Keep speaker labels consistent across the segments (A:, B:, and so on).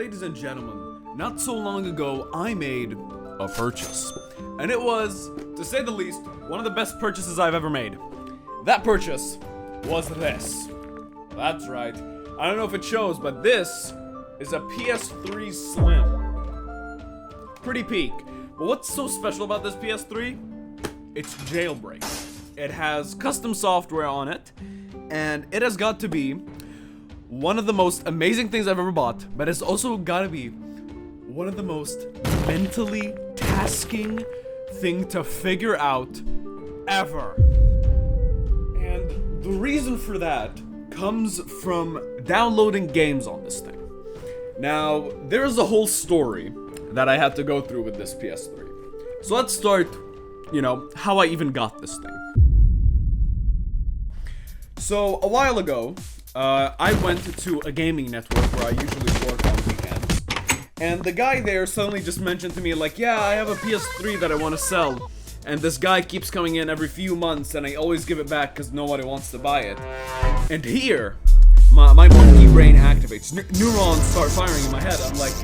A: ladies and gentlemen, not so long ago, I made a purchase. And it was, to say the least, one of the best purchases I've ever made. That purchase was this. That's right. I don't know if it shows, but this is a PS3 Slim. Pretty peak. But what's so special about this PS3? It's jailbreak. It has custom software on it, and it has got to be one of the most amazing things I've ever bought, but it's also gotta be one of the most mentally tasking thing to figure out ever. And the reason for that comes from downloading games on this thing. Now, there's a whole story that I had to go through with this PS3. So let's start, how I even got this thing. So, a while ago, I went to a gaming network where I usually work on weekends. And the guy there suddenly just mentioned to me, like, yeah, I have a PS3 that I want to sell. And this guy keeps coming in every few months, and I always give it back because nobody wants to buy it. And here, my monkey brain activates. Neurons start firing in my head. I'm like,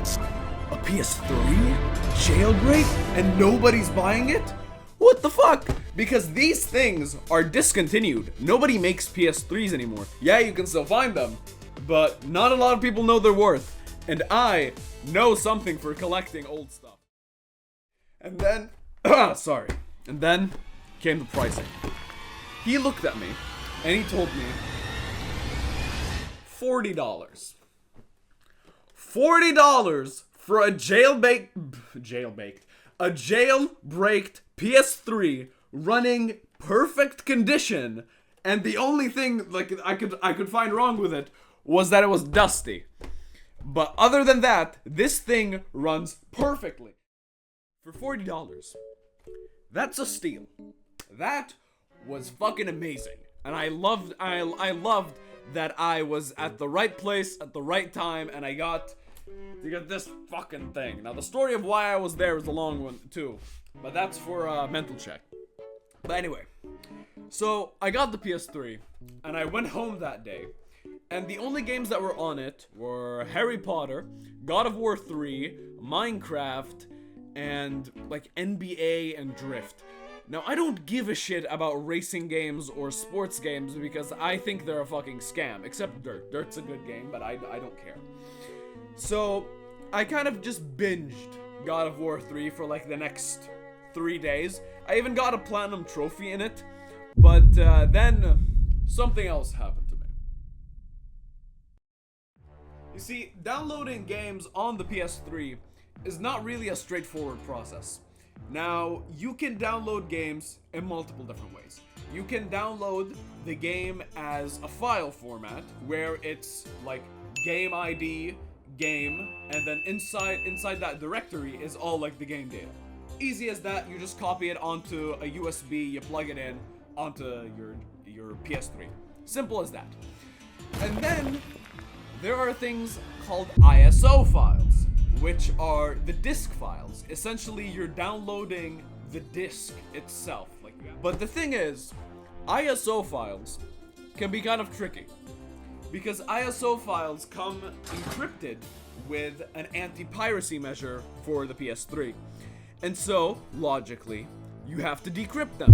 A: a PS3? Jailbreak? And nobody's buying it? What the fuck? Because these things are discontinued. Nobody makes PS3s anymore. Yeah, you can still find them, but not a lot of people know their worth. And I know something for collecting old stuff. And then, sorry. And then came the pricing. He looked at me and he told me $40. $40 for a jailbreaked PS3 running perfect condition, and the only thing I could find wrong with it was that it was dusty. But other than that, this thing runs perfectly. For $40. That's a steal. That was fucking amazing. And I loved that I was at the right place at the right time, and I got to get this fucking thing. Now, the story of why I was there is a long one, too. But that's for a mental check. But anyway, so I got the PS3, and I went home that day, and the only games that were on it were Harry Potter, God of War 3, Minecraft, and like NBA and Drift. Now, I don't give a shit about racing games or sports games because I think they're a fucking scam, except Dirt. Dirt's a good game, but I don't care. So, I kind of just binged God of War 3 for like the next 3 days. I even got a platinum trophy in it, but then something else happened to me. You see, downloading games on the PS3 is not really a straightforward process. Now, you can download games in multiple different ways. You can download the game as a file format, where it's like game ID, game, and then inside that directory is all like the game data. Easy as that. You just copy it onto a USB, you plug it in onto your PS3. Simple as that. And then there are things called ISO files, which are the disk files. Essentially, you're downloading the disk itself. But the thing is, ISO files can be kind of tricky, because ISO files come encrypted with an anti-piracy measure for the PS3. And so, logically, you have to decrypt them.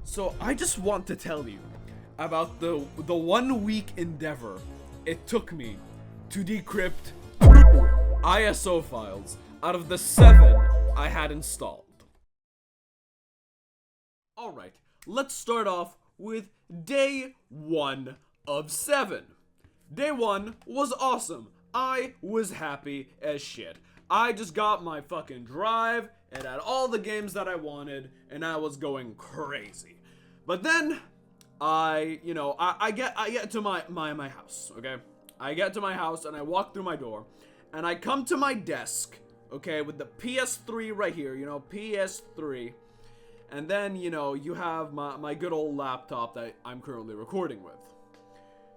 A: So I just want to tell you about the 1 week endeavor it took me to decrypt 2 ISO files out of the 7 I had installed. Alright, let's start off with day 1 of 7. Day 1 was awesome. I was happy as shit. I just got my fucking drive, it had all the games that I wanted, and I was going crazy. But then, I get to my house, okay? I get to my house, and I walk through my door, and I come to my desk, okay, with the PS3 right here, PS3. And then, you have my good old laptop that I'm currently recording with.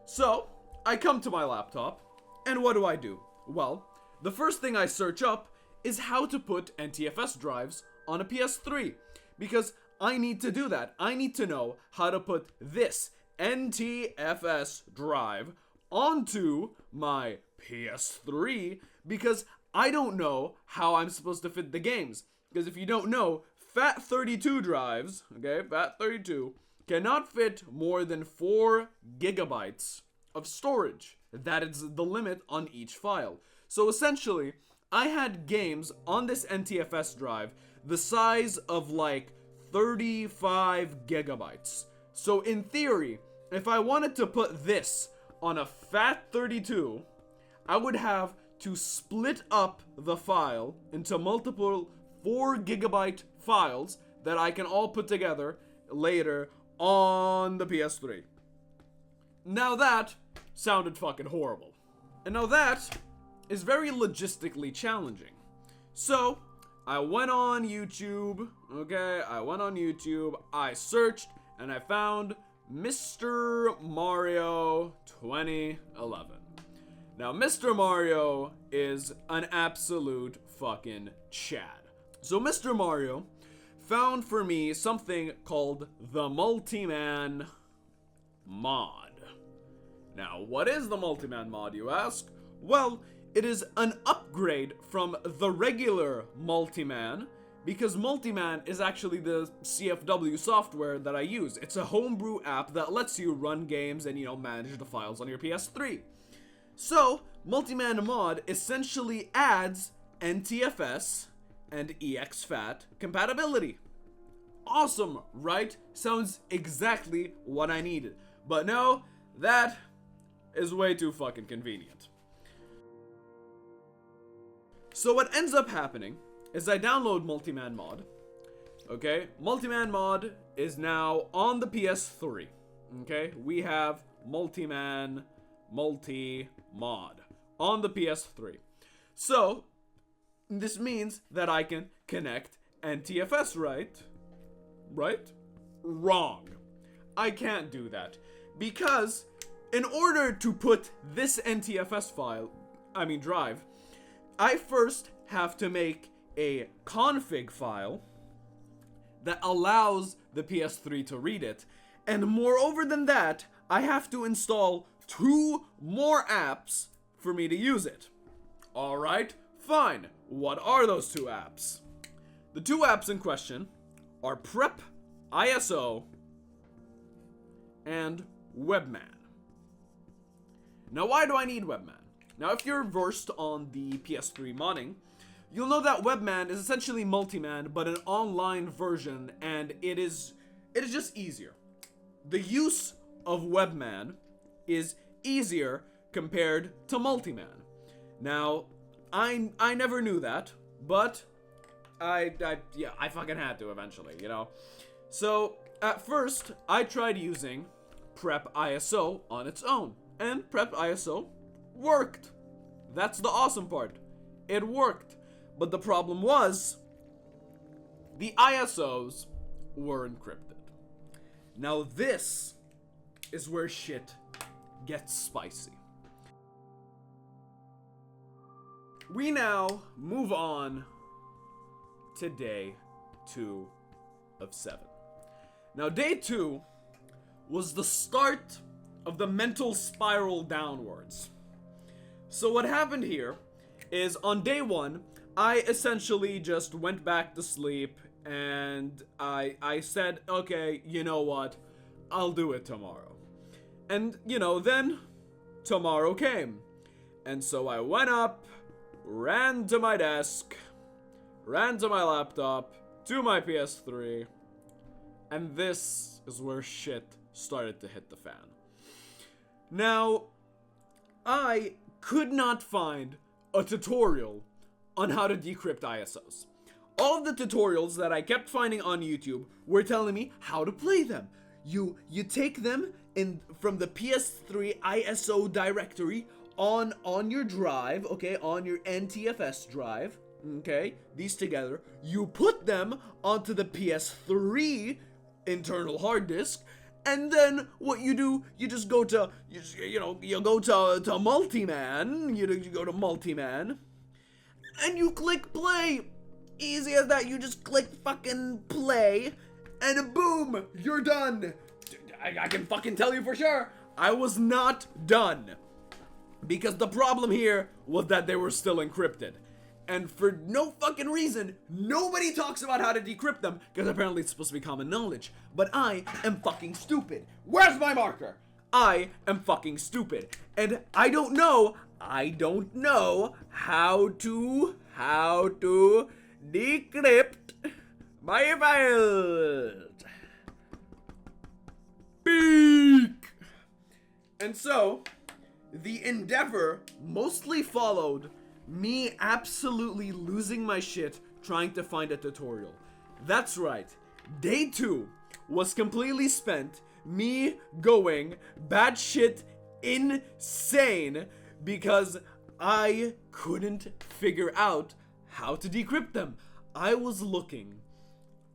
A: So, I come to my laptop, and what do? Well, the first thing I search up is how to put NTFS drives on a PS3. Because I need to do that. I need to know how to put this NTFS drive onto my PS3 because I don't know how I'm supposed to fit the games. Because if you don't know, FAT32 drives, okay, FAT32, cannot fit more than 4 gigabytes of storage. That is the limit on each file. So essentially, I had games on this NTFS drive the size of like 35 gigabytes. So in theory, if I wanted to put this on a FAT32, I would have to split up the file into multiple 4 gigabyte files that I can all put together later on the PS3. Now that sounded fucking horrible. And now that is very logistically challenging. So, I went on YouTube, okay? I searched and I found Mr. Mario 2011. Now, Mr. Mario is an absolute fucking Chad. So, Mr. Mario found for me something called the Multi-Man mod. Now, what is the Multi-Man mod, you ask? Well, it is an upgrade from the regular Multi-Man, because Multi-Man is actually the CFW software that I use. It's a homebrew app that lets you run games and, manage the files on your PS3. So, Multi-Man mod essentially adds NTFS and exFAT compatibility. Awesome, right? Sounds exactly what I needed. But no, that is way too fucking convenient. So what ends up happening is I download Multi-Man mod. Okay, Multi-Man mod is now on the PS3. Okay, we have Multi-Man multi-mod on the PS3. So this means that I can connect NTFS, right? Right? Wrong. I can't do that because in order to put this NTFS drive, I first have to make a config file that allows the PS3 to read it. And moreover than that, I have to install 2 more apps for me to use it. Alright, fine. What are those 2 apps? The 2 apps in question are Prep ISO and Webman. Now, why do I need Webman? Now, if you're versed on the PS3 modding, you'll know that Webman is essentially Multi-Man, but an online version, and it is just easier. The use of Webman is easier compared to Multi-Man. Now, I never knew that, but I fucking had to eventually, So, at first, I tried using Prep ISO on its own, and Prep ISO worked. That's the awesome part. It worked. But the problem was, the ISOs were encrypted. Now this is where shit gets spicy. We now move on to day 2 of 7. Now day 2 was the start of the mental spiral downwards. So what happened here is on day 1, I essentially just went back to sleep and I said, okay, you know what, I'll do it tomorrow. And, then tomorrow came. And so I went up, ran to my desk, ran to my laptop, to my PS3, and this is where shit started to hit the fan. Now, I could not find a tutorial on how to decrypt ISOs. All of the tutorials that I kept finding on YouTube were telling me how to play them. You take them from the PS3 ISO directory on your drive, okay, on your NTFS drive, okay, these together. You put them onto the PS3 internal hard disk, and then what you do, you just go to, you go to Multi-Man, you go to Multi-Man, and you click play. Easy as that. You just click fucking play, and boom, you're done. I can fucking tell you for sure, I was not done. Because the problem here was that they were still encrypted. And for no fucking reason, nobody talks about how to decrypt them, because apparently it's supposed to be common knowledge. But I am fucking stupid. Where's my marker? I am fucking stupid. And I don't know how to decrypt my files. Beak! And so, the endeavor mostly followed me absolutely losing my shit trying to find a tutorial. That's right. Day 2 was completely spent me going batshit insane because I couldn't figure out how to decrypt them. I was looking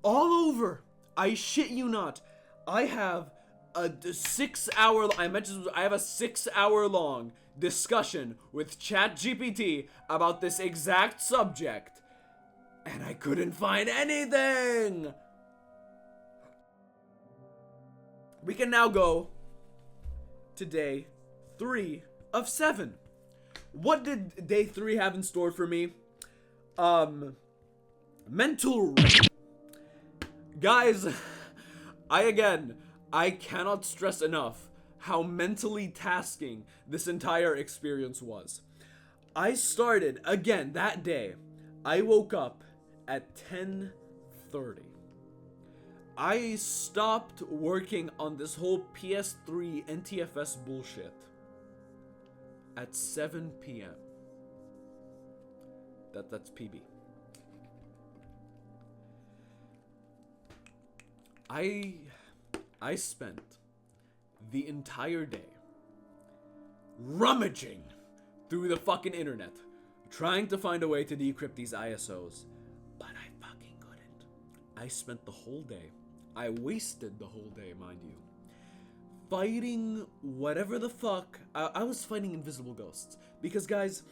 A: all over. I shit you not. I have a 6 hour, I have a 6 hour long discussion with ChatGPT about this exact subject, and I couldn't find anything. We can now go to day 3 of 7. What did day 3 have in store for me? Mental. Guys, I cannot stress enough how mentally tasking this entire experience was. I started, again, that day, I woke up at 10:30. I stopped working on this whole PS3 NTFS bullshit at 7 p.m. That's PB. I spent the entire day rummaging through the fucking internet trying to find a way to decrypt these ISOs, but I fucking couldn't. I spent the whole day, I wasted the whole day, mind you, fighting whatever the fuck. I was fighting invisible ghosts because, guys,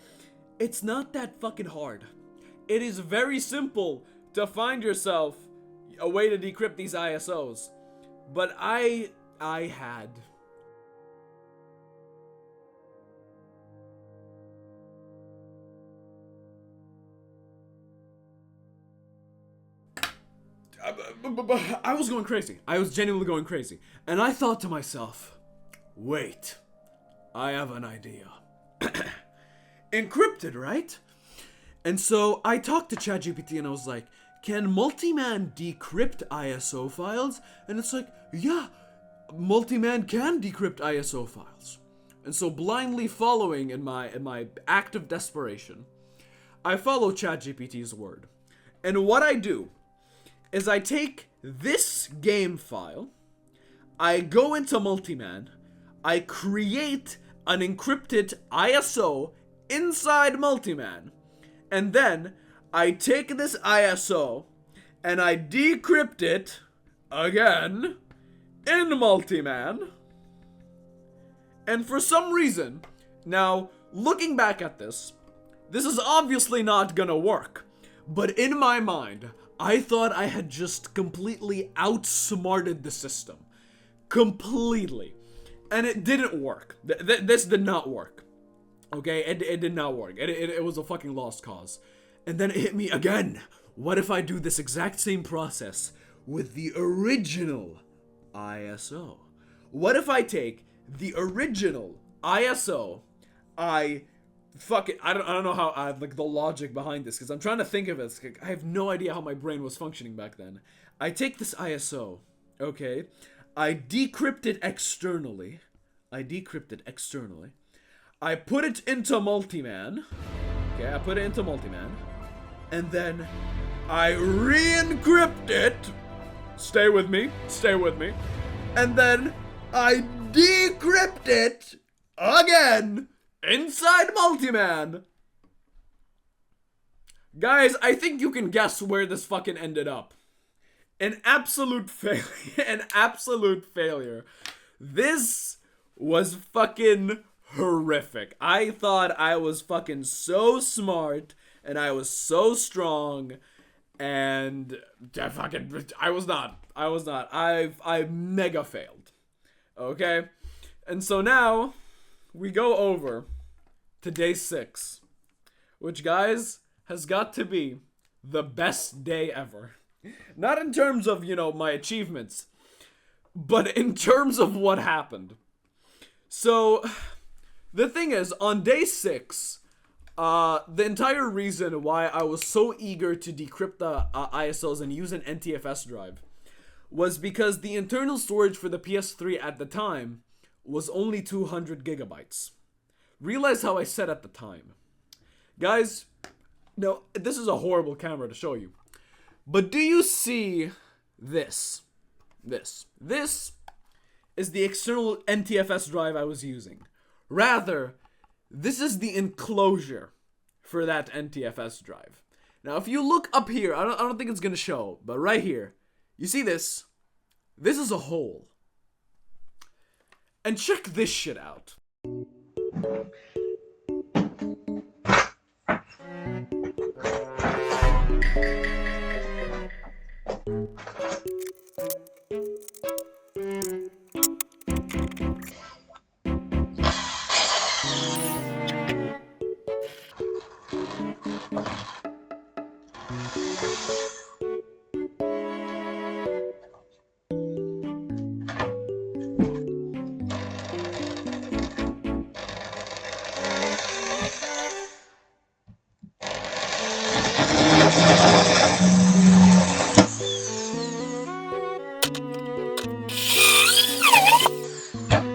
A: it's not that fucking hard. It is very simple to find yourself a way to decrypt these ISOs. But I had I was going crazy. I was genuinely going crazy. And I thought to myself, wait, I have an idea. Encrypted, right? And so I talked to ChatGPT and I was like, can Multiman decrypt ISO files? And it's like, yeah, Multiman can decrypt ISO files. And so blindly following in my act of desperation, I follow ChatGPT's word. And what I do is I take this game file, I go into Multiman, I create an encrypted ISO inside Multiman, and then I take this ISO and I decrypt it again in Multiman. And for some reason, now looking back at this is obviously not gonna work. But in my mind, I thought I had just completely outsmarted the system. Completely. And it didn't work. This did not work. Okay, it did not work. It was a fucking lost cause. And then it hit me again. What if I do this exact same process with the original ISO? What if I take the original ISO, I don't know how like the logic behind this, because I'm trying to think of it. I have no idea how my brain was functioning back then. I take this ISO, okay, I decrypt it externally. I put it into Multiman. Okay, I put it into Multiman. And then I re-encrypt it. Stay with me. And then I decrypt it again inside Multiman. Guys, I think you can guess where this fucking ended up. An absolute failure. This was fucking horrific. I thought I was fucking so smart and I was so strong, and I was not. I mega failed. Okay? And so now we go over to day 6. Which, guys, has got to be the best day ever. Not in terms of, you know, my achievements, but in terms of what happened. So, the thing is, on day 6, the entire reason why I was so eager to decrypt the ISOs and use an NTFS drive was because the internal storage for the PS3 at the time was only 200 gigabytes. Realize how I said at the time. Guys, no, this is a horrible camera to show you. But do you see this? This is the external NTFS drive I was using. Rather, this is the enclosure for that NTFS drive. Now, if you look up here, I don't think it's gonna show, but right here, you see this? This is a hole. And check this shit out.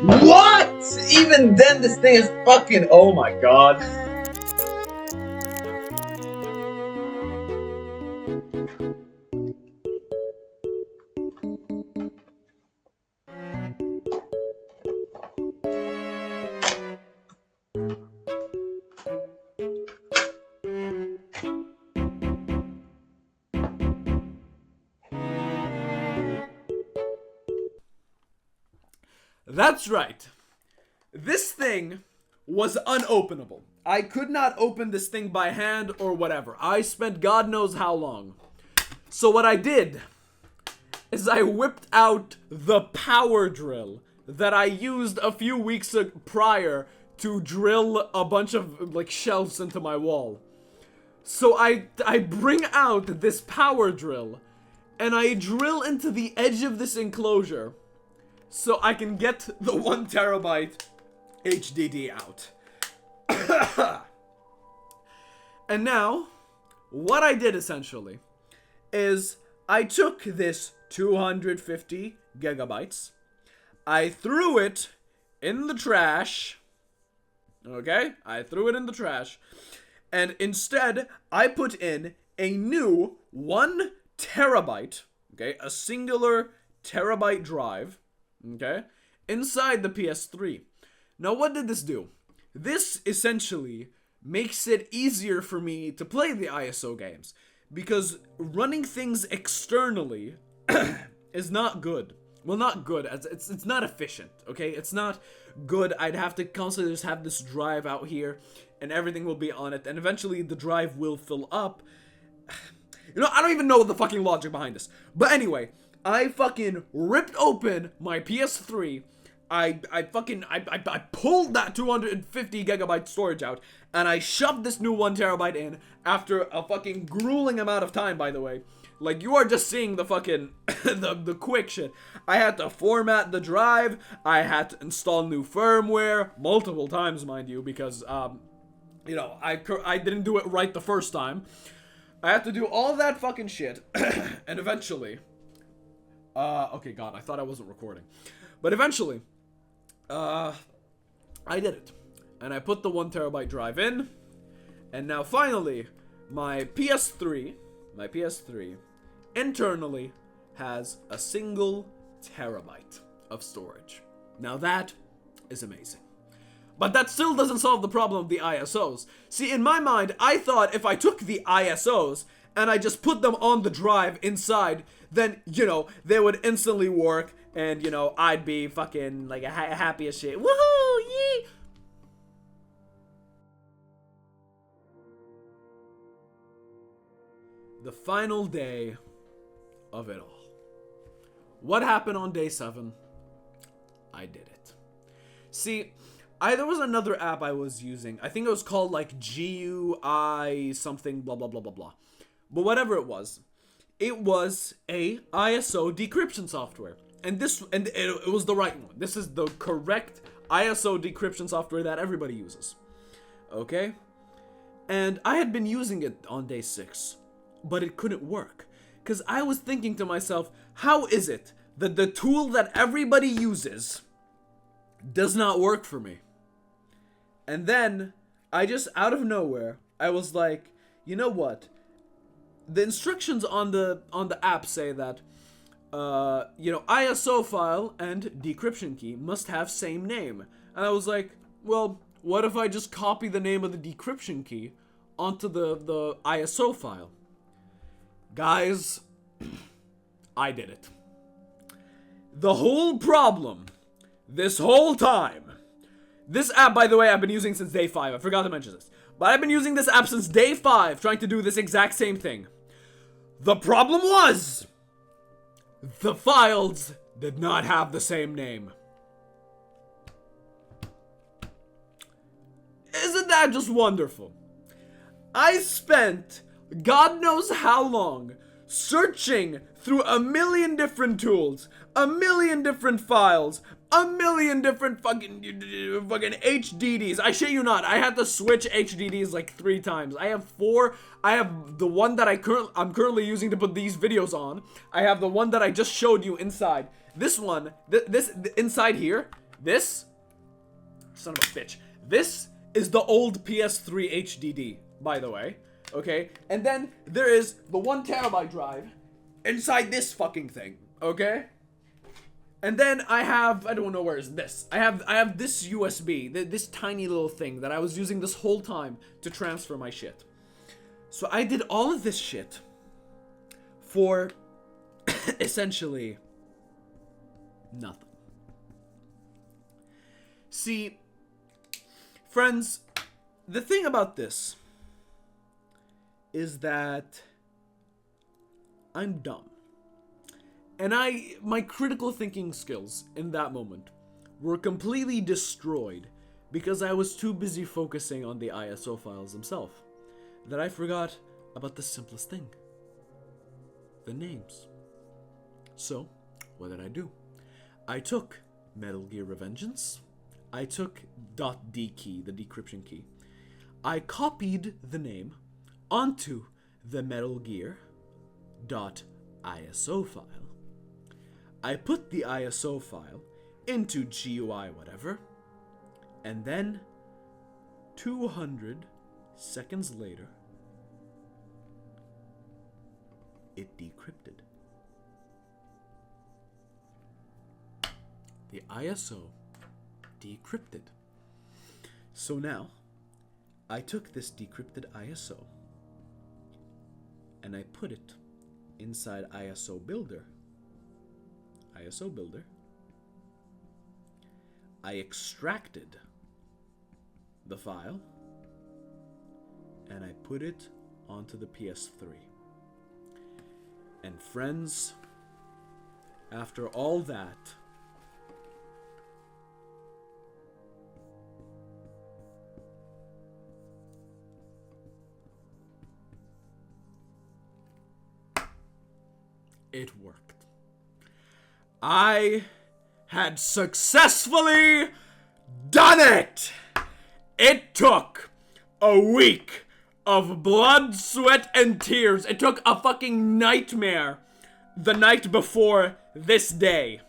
B: What? Even then, this thing is fucking. Oh my god.
A: That's right. This thing was unopenable. I could not open this thing by hand or whatever. I spent God knows how long. So what I did is I whipped out the power drill that I used a few weeks prior to drill a bunch of like shelves into my wall. So I bring out this power drill and I drill into the edge of this enclosure so I can get the 1 terabyte HDD out. And now, what I did essentially is I took this 250 gigabytes, I threw it in the trash, okay? I threw it in the trash, and instead, I put in a new 1 terabyte, okay? A singular terabyte drive, okay? Inside the PS3. Now, what did this do? This essentially makes it easier for me to play the ISO games, because running things externally is not good. Well, not good, it's not efficient, okay? It's not good. I'd have to constantly just have this drive out here, and everything will be on it, and eventually the drive will fill up. You know, I don't even know the fucking logic behind this. But anyway, I fucking ripped open my PS3, I pulled that 250 gigabyte storage out, and I shoved this new 1 terabyte in after a fucking grueling amount of time, by the way. Like, you are just seeing the fucking, the quick shit. I had to format the drive, I had to install new firmware, multiple times, mind you, because, you know, I didn't do it right the first time. I had to do all that fucking shit, and eventually, okay, God, I thought I wasn't recording. But eventually, I did it. And I put the 1 terabyte drive in. And now finally, my PS3 internally has a single terabyte of storage. Now that is amazing. But that still doesn't solve the problem of the ISOs. See, in my mind, I thought if I took the ISOs and I just put them on the drive inside, then, you know, they would instantly work, and, you know, I'd be fucking, like, happy as shit. Woohoo! Yee! The final day of it all. What happened on day 7? I did it. See, there was another app I was using. I think it was called like GUI something blah blah blah blah blah. But whatever it was a ISO decryption software. And it was the right one. This is the correct ISO decryption software that everybody uses. Okay? And I had been using it on day 6, but it couldn't work. Because I was thinking to myself, how is it that the tool that everybody uses does not work for me? And then, I just, out of nowhere, I was like, you know what? The instructions on the app say that, ISO file and decryption key must have same name. And I was like, well, what if I just copy the name of the decryption key onto the ISO file? Guys, I did it. The whole problem, this whole time, this app, by the way, I've been using since day 5. I forgot to mention this. But I've been using this app since day 5, trying to do this exact same thing. The problem was, the files did not have the same name. Isn't that just wonderful? I spent God knows how long searching through a million different tools, a million different files, a million different fucking HDDs. I shit you not, I had to switch HDDs like 3 times. I have 4. I have the one that I'm currently using to put these videos on. I have the one that I just showed you inside. This one, this inside here, this, son of a bitch. This is the old PS3 HDD, by the way. Okay, and then there is the 1 terabyte drive inside this fucking thing. Okay. And then I don't know where is this. I have this USB, this tiny little thing that I was using this whole time to transfer my shit. So I did all of this shit for essentially nothing. See, friends, the thing about this is that I'm dumb. And my critical thinking skills in that moment were completely destroyed because I was too busy focusing on the ISO files themselves that I forgot about the simplest thing. The names. So, what did I do? I took Metal Gear Revengeance. I took .d key, the decryption key. I copied the name onto the Metal Gear .iso file. I put the ISO file into GUI whatever, and then 200 seconds later, it decrypted. The ISO decrypted. So now, I took this decrypted ISO and I put it inside ISO Builder. I extracted the file and I put it onto the PS3. And friends, after all that, it worked. I had successfully done it! It took a week of blood, sweat, and tears. It took a fucking nightmare the night before this day.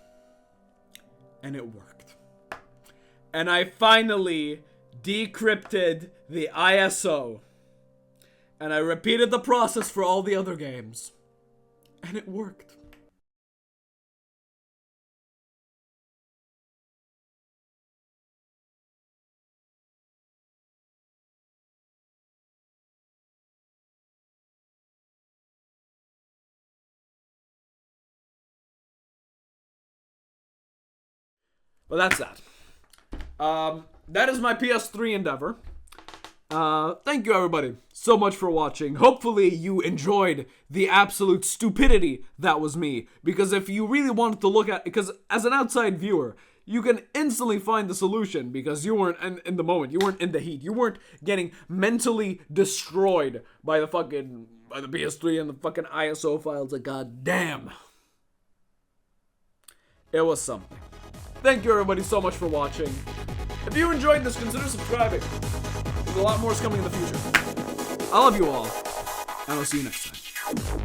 A: And it worked. And I finally decrypted the ISO. And I repeated the process for all the other games. And it worked. Well, that's that. That is my PS3 endeavor. Thank you, everybody, so much for watching. Hopefully, you enjoyed the absolute stupidity that was me. Because if you really wanted to look at... Because as an outside viewer, you can instantly find the solution because you weren't in the moment. You weren't in the heat. You weren't getting mentally destroyed by the PS3 and the fucking ISO files. Like, god damn. It was something. Thank you everybody so much for watching. If you enjoyed this, consider subscribing. There's a lot more coming in the future. I love you all, and I'll see you next time.